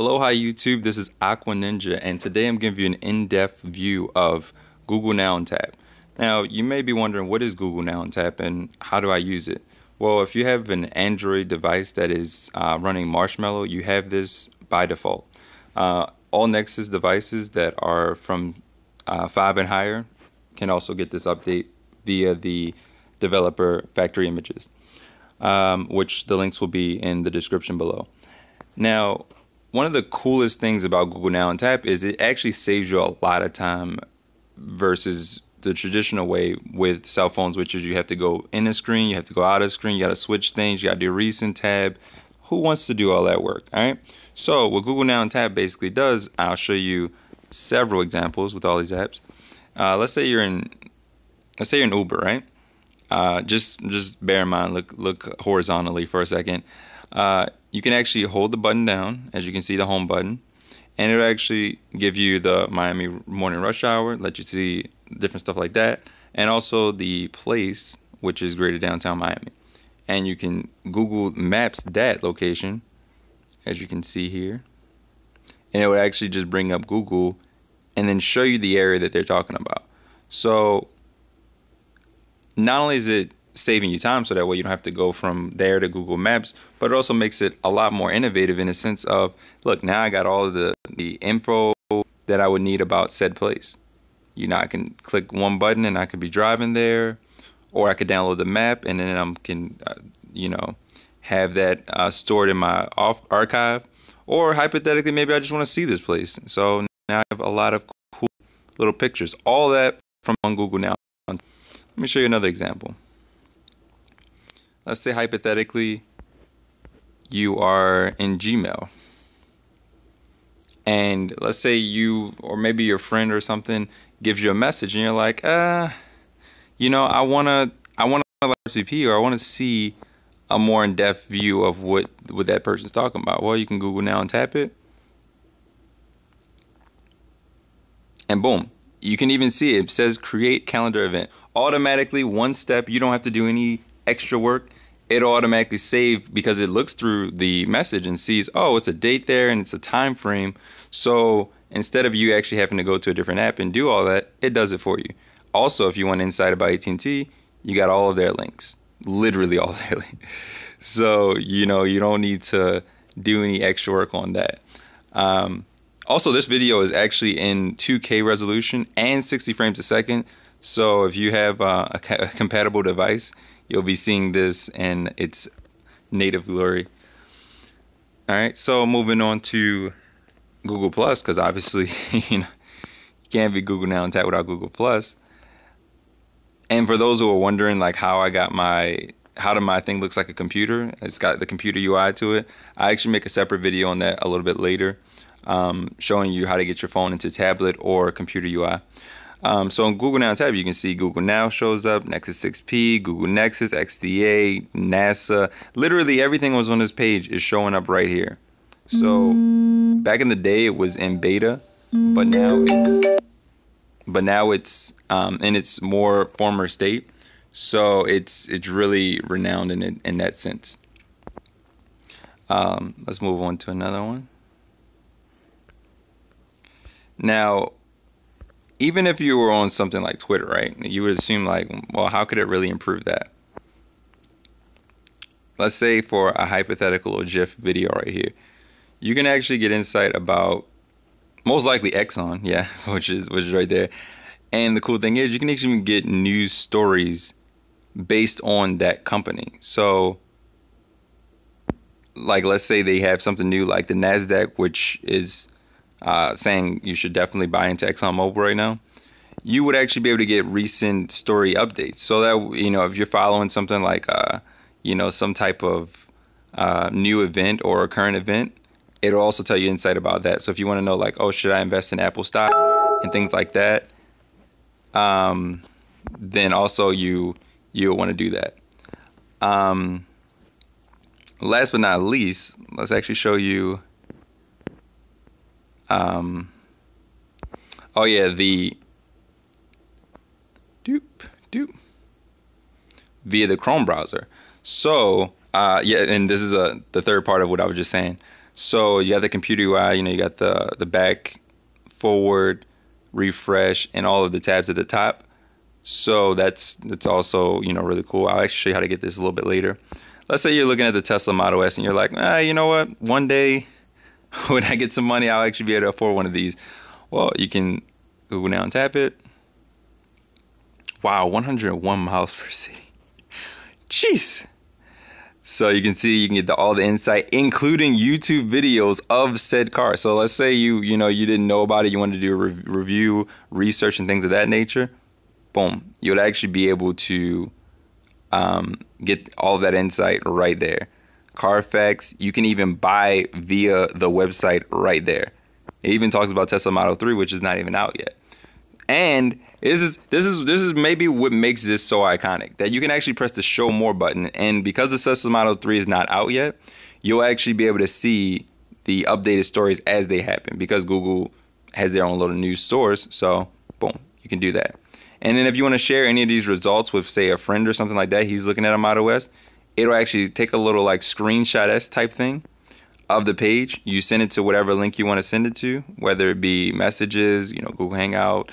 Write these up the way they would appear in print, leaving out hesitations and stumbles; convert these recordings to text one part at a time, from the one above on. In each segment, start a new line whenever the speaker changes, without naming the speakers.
Aloha YouTube, this is AcquaNINJA, and today I'm giving you an in-depth view of Google Now and Tap. Now, you may be wondering, what is Google Now and Tap and how do I use it? Well, if you have an Android device that is running Marshmallow, you have this by default. All Nexus devices that are from 5 and higher can also get this update via the developer factory images, which the links will be in the description below. Now, one of the coolest things about Google Now and Tap is it actually saves you a lot of time versus the traditional way with cell phones, which is you have to go in a screen, you have to go out of screen, you got to switch things, you got to do recent tab. Who wants to do all that work? All right. So what Google Now and Tap basically does, I'll show you several examples with all these apps. Let's say you're in Uber, right? Just bear in mind, look horizontally for a second. You can actually hold the button down, as you can see the home button, and it'll actually give you the Miami morning rush hour, let you see different stuff like that, and also the place, which is Greater Downtown Miami. And you can Google Maps that location, as you can see here, and it would actually just bring up Google and then show you the area that they're talking about. So not only is it saving you time so that way you don't have to go from there to Google Maps, but it also makes it a lot more innovative in the sense of, look, now I got all of the info that I would need about said place. You know, I can click one button and I could be driving there, or I could download the map and then I can, you know, have that stored in my archive, or hypothetically, maybe I just want to see this place. So now I have a lot of cool little pictures, all that from on Google Now. Let me show you another example. Let's say hypothetically you are in Gmail, and let's say you, or maybe your friend or something, gives you a message and you're like, you know, I wanna RCP, or I want to see a more in-depth view of what that person's talking about. Well, you can Google Now and tap it, and boom, you can even see it says create calendar event automatically. One step, you don't have to do any extra work. It'll automatically save because it looks through the message and sees, oh, it's a date there and it's a time frame. So instead of you actually having to go to a different app and do all that, it does it for you. Also, if you want Insight about AT&T, you got all of their links, literally all of their links. So, you know, you don't need to do any extra work on that. Also, this video is actually in 2K resolution and 60 frames a second. So if you have a compatible device, you'll be seeing this in its native glory. All right, so moving on to Google Plus, because obviously you know, you can't be Google Now and Tap without Google Plus. And for those who are wondering, like how my thing looks like a computer, it's got the computer UI to it. I actually make a separate video on that a little bit later, showing you how to get your phone into tablet or computer UI. So in Google Now and Tap, you can see Google Now shows up, Nexus 6P, Google Nexus, XDA, NASA. Literally everything was on this page is showing up right here. So back in the day, it was in beta, but now it's in its more former state. So it's really renowned in that sense. Let's move on to another one. Now, even if you were on something like Twitter, right, you would assume like, well, how could it really improve that? Let's say for a hypothetical or GIF video right here, you can actually get insight about most likely Exxon, yeah, which is right there. And the cool thing is you can actually get news stories based on that company. So like, let's say they have something new like the NASDAQ, which is saying you should definitely buy into ExxonMobil right now. You would actually be able to get recent story updates, so that, you know, if you're following something like you know, some type of new event or a current event, it'll also tell you insight about that. So if you want to know, like, oh, should I invest in Apple stock and things like that, then also you'll want to do that. Last but not least, let's actually show you. Oh yeah, the via the Chrome browser. So yeah, and this is the third part of what I was just saying. So you got the computer UI, you know, you got the back, forward, refresh, and all of the tabs at the top. So that's also, you know, really cool. I'll actually show you how to get this a little bit later. Let's say you're looking at the Tesla Model S and you're like, you know what? One day when I get some money, I'll actually be able to afford one of these. Well, you can Google now and tap it. Wow, 101 miles per city. Jeez. So you can see, you can get all the insight, including YouTube videos of said car. So let's say you didn't know about it, you wanted to do a review, research, and things of that nature. Boom, you would actually be able to get all of that insight right there. Carfax, you can even buy via the website right there. It even talks about Tesla Model 3, which is not even out yet. And this is maybe what makes this so iconic, that you can actually press the show more button, and because the Tesla Model 3 is not out yet, you'll actually be able to see the updated stories as they happen, because Google has their own little news stores. So boom, you can do that. And then if you want to share any of these results with, say, a friend or something like that, he's looking at a Model S, it'll actually take a little like screenshot-esque type thing of the page. You send it to whatever link you want to send it to, whether it be messages, you know, Google Hangout,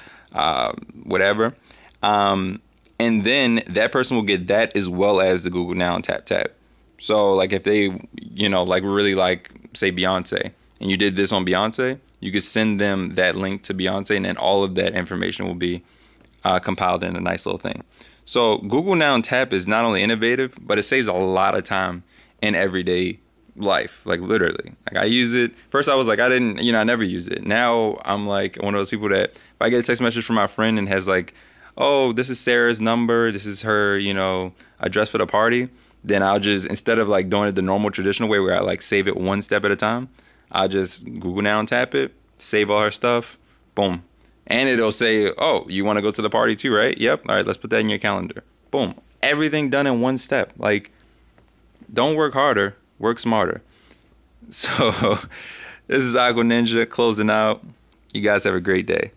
whatever. And then that person will get that as well as the Google Now and tap. So like if they, you know, like really like, say, Beyonce, and you did this on Beyonce, you could send them that link to Beyonce, and then all of that information will be compiled in a nice little thing. So Google Now and Tap is not only innovative, but it saves a lot of time in everyday life. Like literally, like I use it. First I was like, I never use it. Now I'm like one of those people that if I get a text message from my friend and has like, oh, this is Sarah's number, this is her, you know, address for the party, then I'll just, instead of like doing it the normal traditional way where I like save it one step at a time, I'll just Google Now and Tap it, save all her stuff, boom. And it'll say, oh, you want to go to the party too, right? Yep. All right, let's put that in your calendar. Boom. Everything done in one step. Like, don't work harder, work smarter. So this is AcquaNINJA closing out. You guys have a great day.